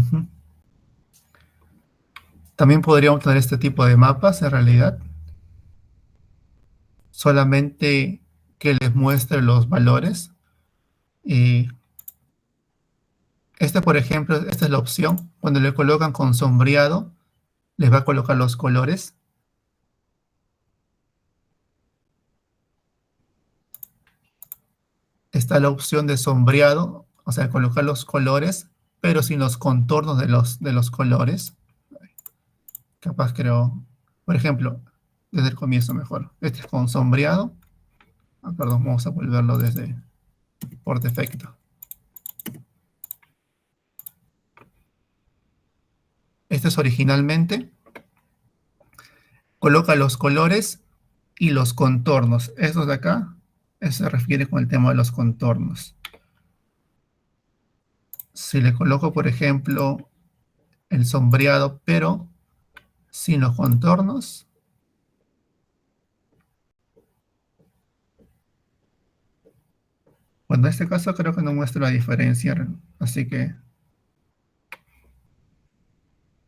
Ujú. También podríamos tener este tipo de mapas en realidad, solamente que les muestre los valores. Y este, por ejemplo, esta es la opción. Cuando le colocan con sombreado, les va a colocar los colores. Está la opción de sombreado, o sea, colocar los colores, pero sin los contornos de los colores. Capaz creo, por ejemplo, desde el comienzo mejor. Este es con sombreado. Ah, perdón, vamos a volverlo desde por defecto. Este es originalmente. Coloca los colores y los contornos. Estos de acá, eso se refiere con el tema de los contornos. Si le coloco, por ejemplo, el sombreado, pero sin los contornos, bueno, en este caso creo que no muestra la diferencia, así que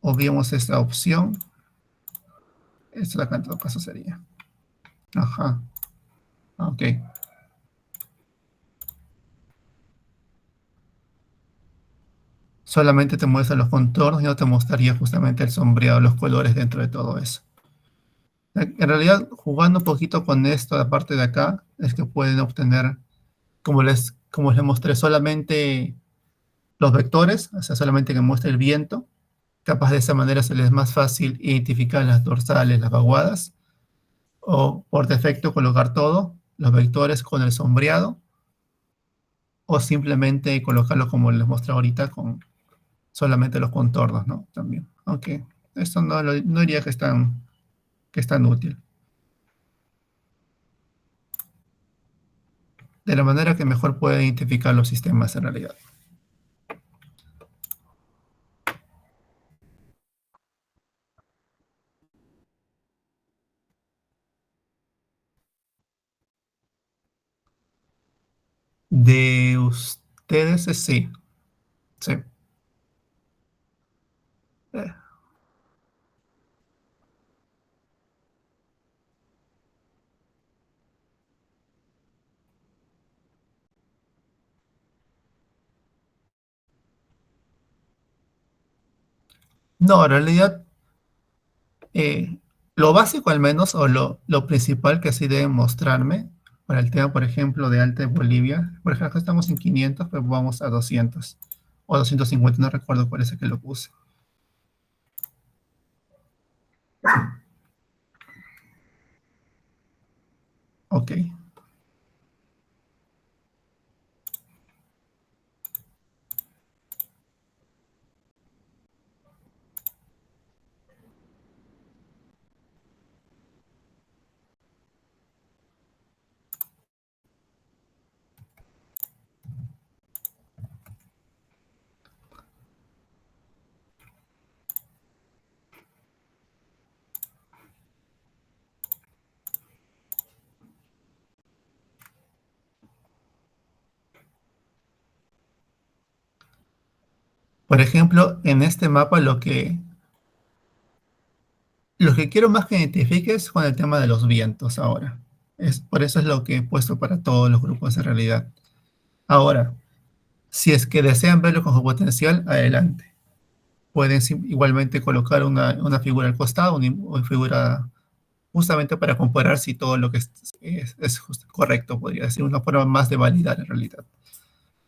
obviemos esta opción. Esta de acá en todo caso sería. Ajá, ok. Solamente te muestra los contornos y no te mostraría justamente el sombreado, los colores dentro de todo eso. En realidad, jugando un poquito con esto, la parte de acá, es que pueden obtener, como les mostré, solamente los vectores, o sea, solamente que muestre el viento. Capaz de esa manera se les es más fácil identificar las dorsales, las vaguadas, o por defecto colocar todo, los vectores con el sombreado, o simplemente colocarlo como les mostré ahorita con solamente los contornos, ¿no? También. Aunque esto no diría que es tan útil. De la manera que mejor puede identificar los sistemas en realidad. De ustedes, sí. Sí. Eh, No, en realidad, eh, lo básico al menos, o lo principal que sí deben mostrarme, para el tema, por ejemplo, de Alta de Bolivia, por ejemplo, acá estamos en 500, pero vamos a 200, o 250, no recuerdo cuál es el que lo puse. Ok. Por ejemplo, en este mapa lo que quiero más que identifiques con el tema de los vientos ahora. Por eso es lo que he puesto para todos los grupos en realidad. Ahora, si es que desean verlo con su potencial, adelante. Pueden igualmente colocar una figura al costado, una figura justamente para comparar si todo lo que es correcto, podría decir, una forma más de validar en realidad.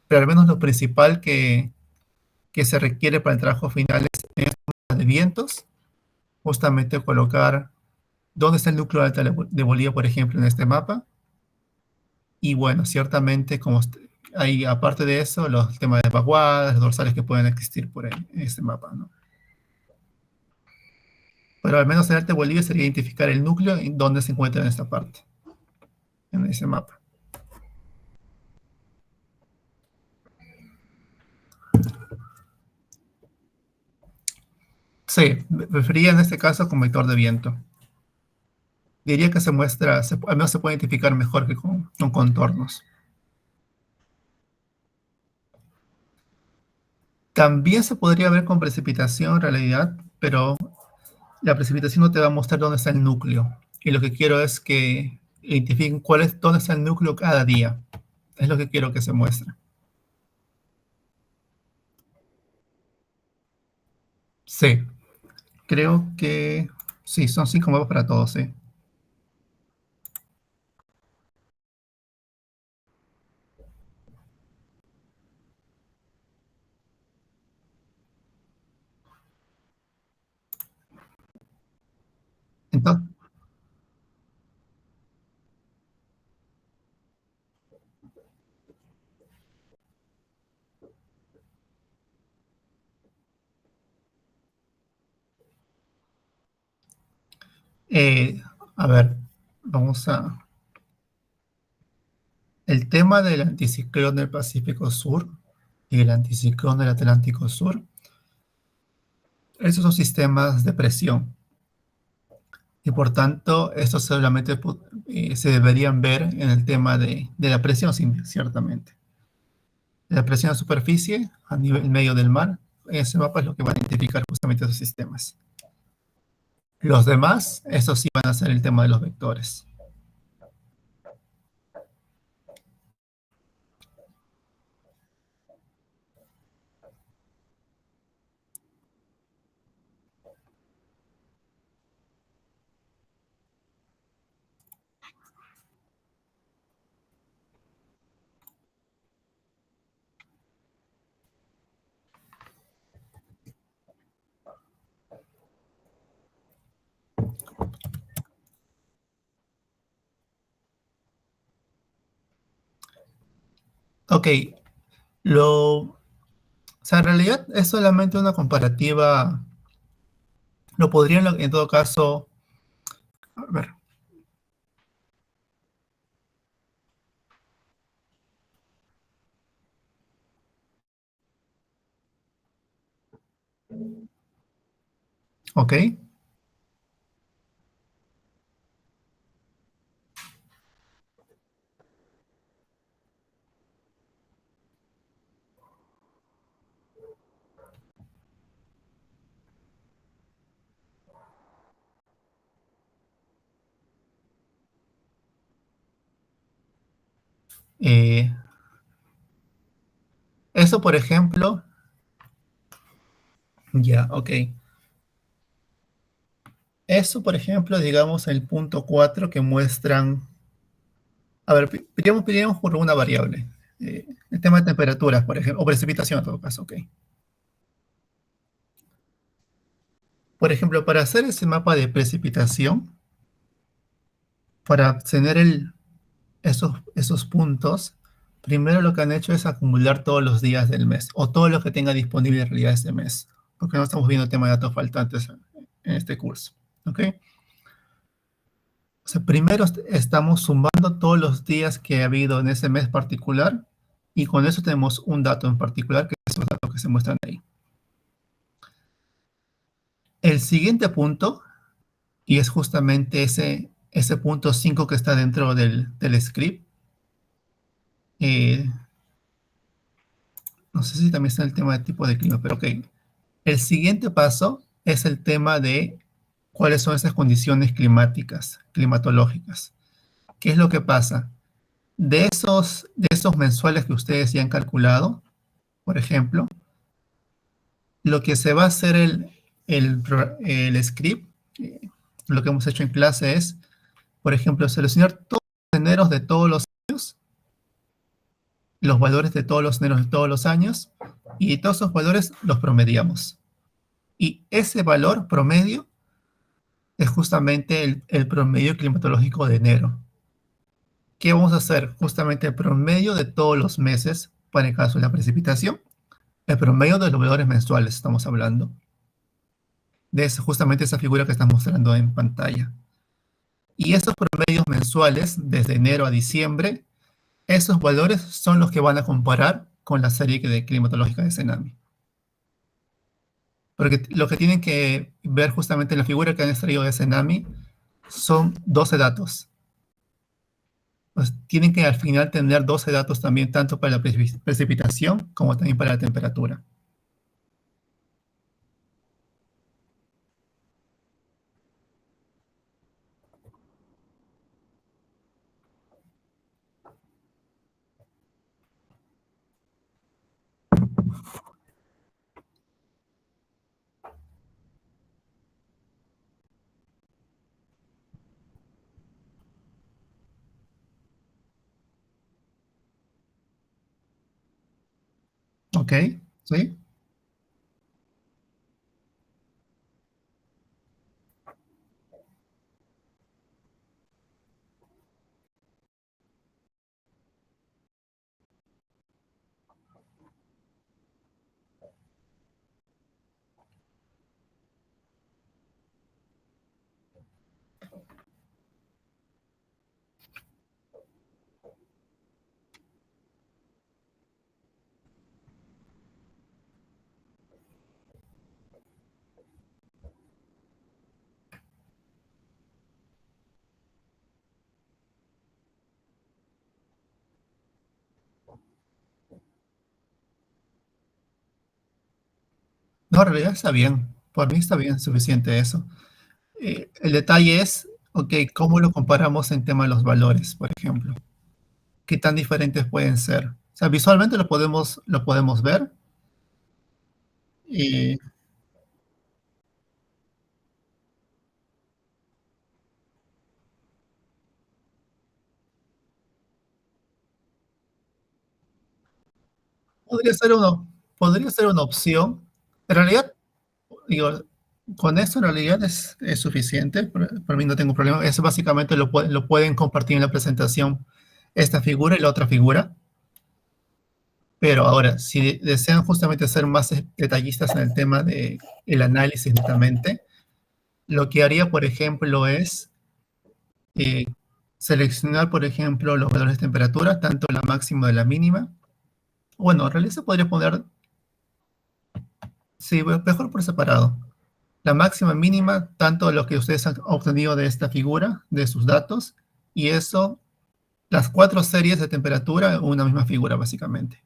Pero al menos lo principal que se requiere para el trabajo final es en este mapa de vientos, justamente colocar dónde está el núcleo alto de Bolivia, por ejemplo, en este mapa. Y bueno, ciertamente, hay aparte de eso, los temas de vaguadas, los dorsales que pueden existir por ahí en este mapa, ¿no? Pero al menos en Alta Bolivia sería identificar el núcleo y dónde se encuentra en esta parte, en ese mapa. Sí, prefería en este caso con vector de viento. Diría que se muestra, al menos se puede identificar mejor que con contornos. También se podría ver con precipitación en realidad, pero la precipitación no te va a mostrar dónde está el núcleo. Y lo que quiero es que identifiquen dónde está el núcleo cada día. Es lo que quiero que se muestre. Sí, creo que sí, son 5 mapas para todos, sí. Entonces, eh, a ver, vamos a... El tema del anticiclón del Pacífico Sur y el anticiclón del Atlántico Sur, esos son sistemas de presión y por tanto estos solamente se deberían ver en el tema de la presión, ciertamente. La presión a superficie a nivel medio del mar, ese mapa es lo que va a identificar justamente esos sistemas. Los demás, estos sí van a ser el tema de los vectores. Ok, o sea, en realidad es solamente una comparativa, lo podrían en todo caso, a ver, ok, eh, eso por ejemplo, ya, ok, eso por ejemplo, digamos el punto 4 que muestran, a ver, pidamos por una variable, el tema de temperaturas, por ejemplo, o precipitación en todo caso, ok. Por ejemplo, para hacer ese mapa de precipitación, para tener esos puntos, primero lo que han hecho es acumular todos los días del mes, o todo lo que tenga disponible en realidad ese mes, porque no estamos viendo el tema de datos faltantes en este curso, ¿ok? O sea, primero estamos sumando todos los días que ha habido en ese mes particular, y con eso tenemos un dato en particular, que es los datos que se muestran ahí. El siguiente punto, y es justamente ese punto 5 que está dentro del script, eh, no sé si también está el tema de tipo de clima, pero ok. El siguiente paso es el tema de cuáles son esas condiciones climáticas, climatológicas. ¿Qué es lo que pasa? De esos mensuales que ustedes ya han calculado, por ejemplo, lo que se va a hacer el script, eh, lo que hemos hecho en clase es, por ejemplo, seleccionar todos los eneros de todos los años, los valores de todos los eneros de todos los años, y todos esos valores los promediamos. Y ese valor promedio es justamente el promedio climatológico de enero. ¿Qué vamos a hacer? Justamente el promedio de todos los meses para el caso de la precipitación, el promedio de los valores mensuales, estamos hablando, de justamente esa figura que están mostrando en pantalla. Y esos promedios mensuales, desde enero a diciembre, esos valores son los que van a comparar con la serie de climatológica de Tsunami. Porque lo que tienen que ver justamente en la figura que han extraído de Tsunami son 12 datos. Pues tienen que al final tener 12 datos también, tanto para la precipitación como también para la temperatura. Ok, sí. No, en realidad está bien. Por mí está bien, suficiente eso. El detalle es, ok, ¿cómo lo comparamos en tema de los valores, por ejemplo? ¿Qué tan diferentes pueden ser? O sea, visualmente lo podemos ver y podría ser uno, podría ser una opción. En realidad, digo, con esto en realidad es suficiente. Por mí no tengo problema. Eso básicamente lo pueden compartir en la presentación, esta figura y la otra figura. Pero ahora, si desean justamente ser más detallistas en el tema de el análisis netamente, lo que haría, por ejemplo, es eh, seleccionar, por ejemplo, los valores de temperatura, tanto la máxima de la mínima. Bueno, en realidad se podría poner, sí, mejor por separado. La máxima mínima, tanto lo que ustedes han obtenido de esta figura, de sus datos, y eso, las cuatro series de temperatura en una misma figura, básicamente.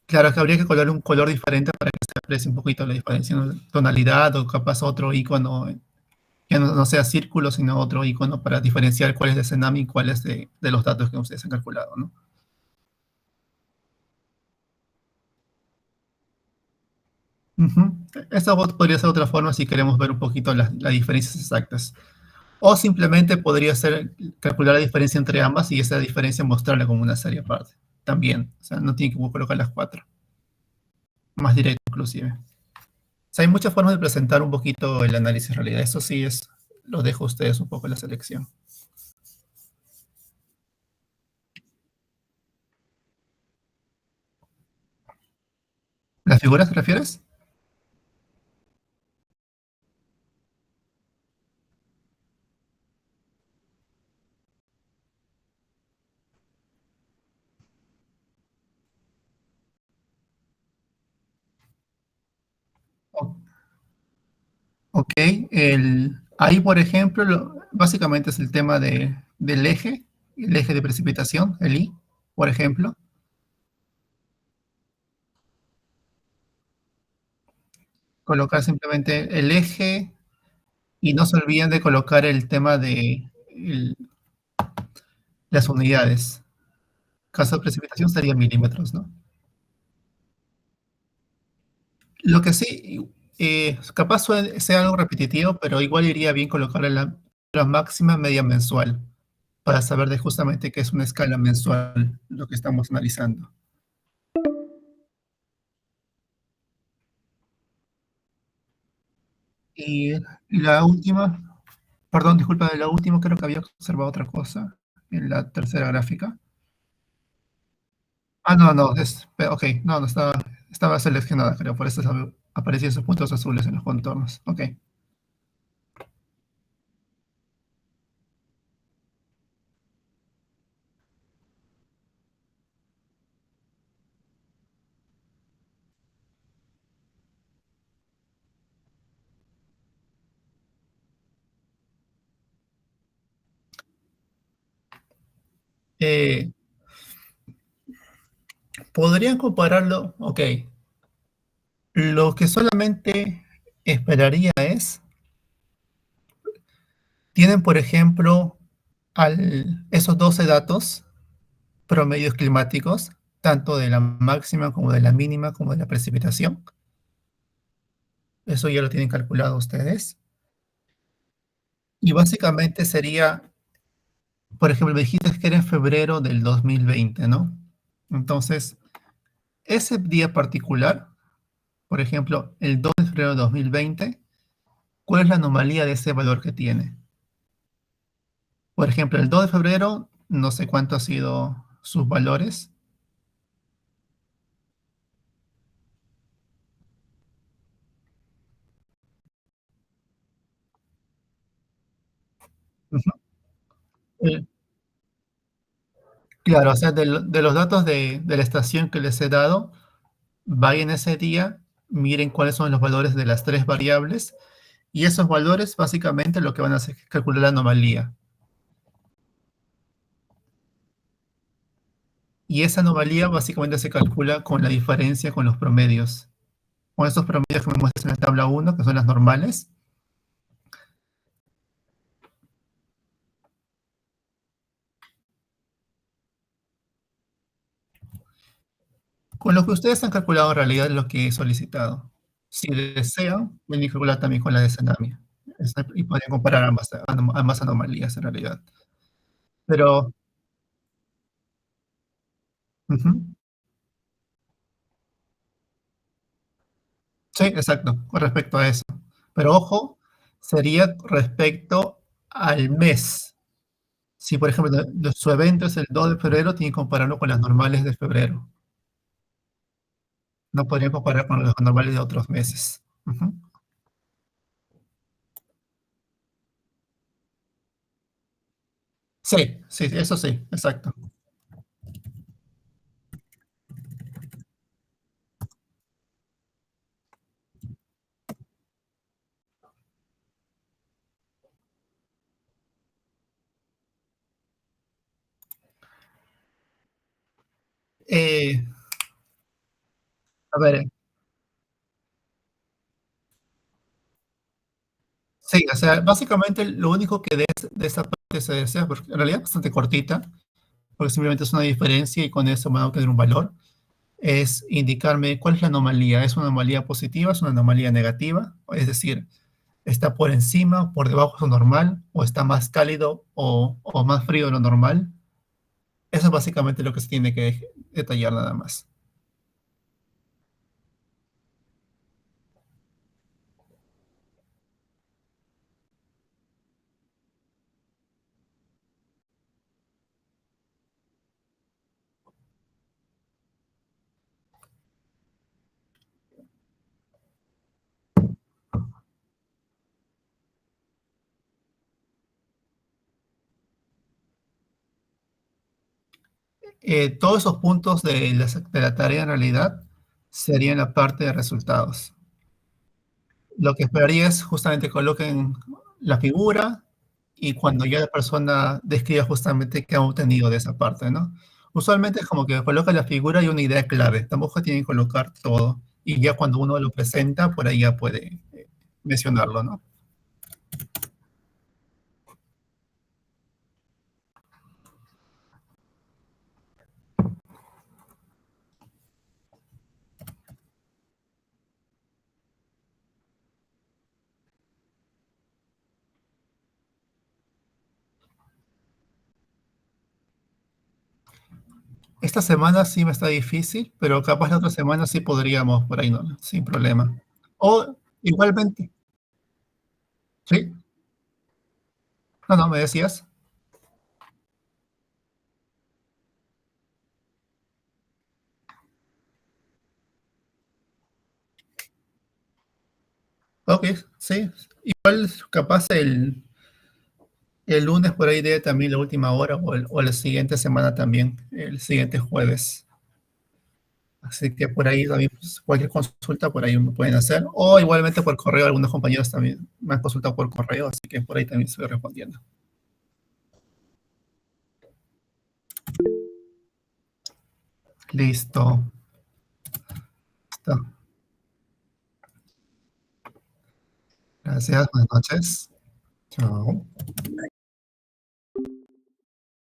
Claro que habría que colocar un color diferente para que se aprecie un poquito la diferencia, ¿no? Tonalidad o capaz otro icono, que no sea círculo, sino otro icono para diferenciar cuál es de Cenami y cuál es de los datos que ustedes han calculado, ¿no? Ujú. Esta podría ser otra forma si queremos ver un poquito las diferencias exactas. O simplemente podría ser calcular la diferencia entre ambas y esa diferencia mostrarla como una serie aparte. También, o sea, no tiene que colocar las cuatro. Más directo inclusive. O sea, hay muchas formas de presentar un poquito el análisis en realidad. Eso sí es, lo dejo a ustedes un poco en la selección. ¿Las figuras te refieres? O- ok, ahí por ejemplo, básicamente es el tema del eje, el eje de precipitación, el I, por ejemplo. Colocar simplemente el eje y no se olviden de colocar el tema de las unidades. Caso de precipitación sería milímetros, ¿no? Lo que sí, capaz sea algo repetitivo, pero igual iría bien colocar la máxima media mensual para saber de justamente qué es una escala mensual lo que estamos analizando. Y la última, perdón, disculpa, de la última creo que había observado otra cosa en la tercera gráfica. Ah, no, no, ok, no, no estaba seleccionada, creo, por eso aparecían esos puntos azules en los contornos. Ok. Eh, Podrían compararlo, ok. Lo que solamente esperaría es, tienen por ejemplo esos 12 datos promedios climáticos, tanto de la máxima como de la mínima como de la precipitación. Eso ya lo tienen calculado ustedes. Y básicamente sería, por ejemplo, me dijiste que era en febrero del 2020, ¿no? Entonces, ese día particular, por ejemplo, el 2 de febrero de 2020, ¿cuál es la anomalía de ese valor que tiene? Por ejemplo, el 2 de febrero, no sé cuánto ha sido sus valores. Ujú. Eh, claro, o sea, de los datos de la estación que les he dado, vayan ese día, miren cuáles son los valores de las tres variables y esos valores básicamente lo que van a hacer es calcular la anomalía. Y esa anomalía básicamente se calcula con la diferencia con los promedios. Con estos promedios que me muestras en la tabla 1, que son las normales, con lo que ustedes han calculado en realidad es lo que he solicitado. Si desean, pueden calcular también con la de Senami. Y podrían comparar ambas anomalías en realidad. Pero, ujú, sí, exacto, con respecto a eso. Pero ojo, sería respecto al mes. Si, por ejemplo, su evento es el 2 de febrero, tienen que compararlo con las normales de febrero. No podrían comparar con las normales de otros meses. Ujú. Sí, sí, eso sí, exacto. Eh, a ver, sí, o sea, básicamente lo único que de esta parte se desea, porque en realidad es bastante cortita, porque simplemente es una diferencia y con eso van a obtener un valor, es indicarme cuál es la anomalía. ¿Es una anomalía positiva? ¿Es una anomalía negativa? Es decir, ¿está por encima, por debajo de lo normal? ¿O está más cálido o más frío de lo normal? Eso es básicamente lo que se tiene que detallar nada más. Todos esos puntos de la tarea en realidad serían la parte de resultados. Lo que esperaría es justamente coloquen la figura y cuando ya la persona describa justamente qué ha obtenido de esa parte, ¿no? Usualmente es como que coloca la figura y una idea clave, tampoco tienen que colocar todo, y ya cuando uno lo presenta, por ahí ya puede mencionarlo, ¿no? Esta semana sí me está difícil, pero capaz la otra semana sí podríamos, por ahí no, sin problema. O igualmente, ¿sí? No, no, me decías. Ok, sí. Igual capaz el lunes por ahí de también la última hora o la siguiente semana también, el siguiente jueves. Así que por ahí también pues, cualquier consulta por ahí me pueden hacer. O igualmente por correo, algunos compañeros también me han consultado por correo, así que por ahí también estoy respondiendo. Listo. Listo. Gracias, buenas noches. Chao.